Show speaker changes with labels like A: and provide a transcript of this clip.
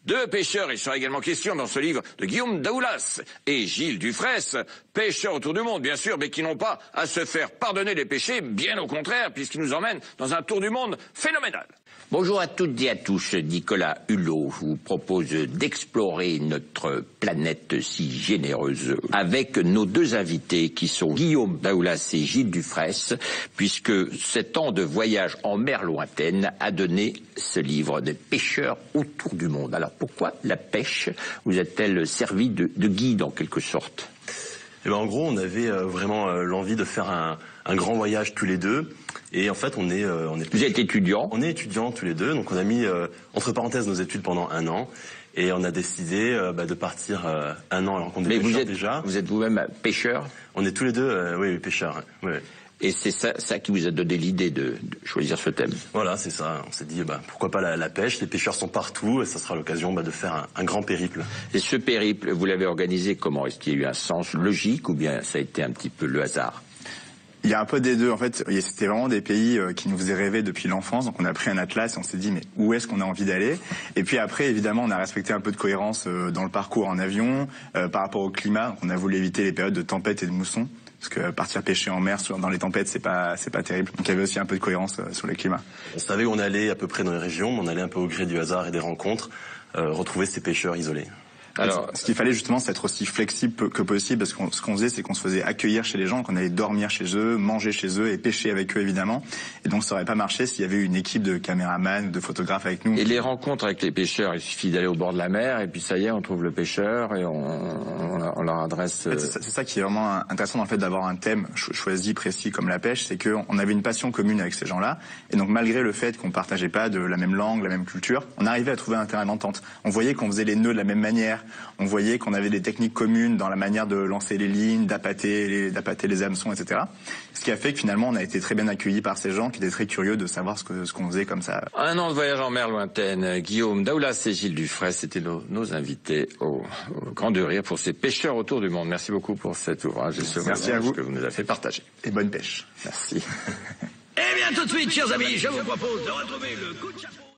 A: De pêcheurs, il sera également question dans ce livre de Guillaume Daoulas et Gilles Dufraisse, pêcheurs autour du monde bien sûr, mais qui n'ont pas à se faire pardonner les péchés, bien au contraire, puisqu'ils nous emmènent dans un tour du monde phénoménal.
B: Bonjour à toutes et à tous, Nicolas Hulot vous propose d'explorer notre planète si généreuse avec nos deux invités qui sont Guillaume Daoulas et Gilles Dufraisse, puisque 7 ans de voyage en mer lointaine a donné ce livre des pêcheurs autour du monde. Alors pourquoi la pêche vous a-t-elle servi de guide en quelque sorte?
C: Eh ben, en gros, on avait vraiment l'envie de faire un grand voyage tous les deux. Et en fait, on est
B: Vous êtes étudiants?
C: On est étudiants tous les deux, donc on a mis entre parenthèses nos études pendant 1 an. Et on a décidé de partir 1 an à la rencontre des pêcheurs déjà.
B: Vous êtes vous-même pêcheur?
C: On est tous les deux, oui, pêcheurs. Oui.
B: Et c'est ça qui vous a donné l'idée de choisir ce thème?
C: Voilà, c'est ça. On s'est dit, pourquoi pas la pêche? Les pêcheurs sont partout et ça sera l'occasion de faire un grand périple.
B: Et ce périple, vous l'avez organisé comment? Est-ce qu'il y a eu un sens logique ou bien ça a été un petit peu le hasard?
D: Il y a un peu des deux. En fait, c'était vraiment des pays qui nous faisaient rêver depuis l'enfance. Donc on a pris un atlas et on s'est dit mais où est-ce qu'on a envie d'aller? Et puis après, évidemment, on a respecté un peu de cohérence dans le parcours en avion, par rapport au climat. Donc on a voulu éviter les périodes de tempête et de mousson. Parce que partir pêcher en mer dans les tempêtes, c'est pas terrible. Donc il y avait aussi un peu de cohérence sur le climat.
C: On savait où on allait à peu près dans les régions, mais on allait un peu au gré du hasard et des rencontres, retrouver ces pêcheurs isolés.
D: Alors, ce qu'il fallait justement, c'est être aussi flexible que possible, parce que ce qu'on faisait, c'est qu'on se faisait accueillir chez les gens, qu'on allait dormir chez eux, manger chez eux et pêcher avec eux, évidemment. Et donc, ça aurait pas marché s'il y avait une équipe de caméramans ou de photographes avec nous.
A: Et les rencontres avec les pêcheurs, il suffit d'aller au bord de la mer, et puis ça y est, on trouve le pêcheur, et on leur adresse...
D: En fait, c'est ça qui est vraiment intéressant dans le fait d'avoir un thème choisi, précis comme la pêche, c'est qu'on avait une passion commune avec ces gens-là, et donc malgré le fait qu'on partageait pas de la même langue, la même culture, on arrivait à trouver un terrain d'entente. On voyait qu'on faisait les nœuds de la même manière, on voyait qu'on avait des techniques communes dans la manière de lancer les lignes, d'appâter les hameçons, etc. Ce qui a fait que finalement on a été très bien accueillis par ces gens qui étaient très curieux de savoir ce qu'on faisait comme ça.
A: 1 an de voyage en mer lointaine. Guillaume Daoulas et Gilles Dufraisse étaient nos invités au Grand de Rire pour ces pêcheurs autour du monde. Merci beaucoup pour cet ouvrage et ce
D: Merci à vous
A: que vous nous avez fait partager.
D: Et bonne pêche.
A: Merci.
E: Eh bien tout de suite, chers amis, je vous propose de retrouver le coup de chapeau.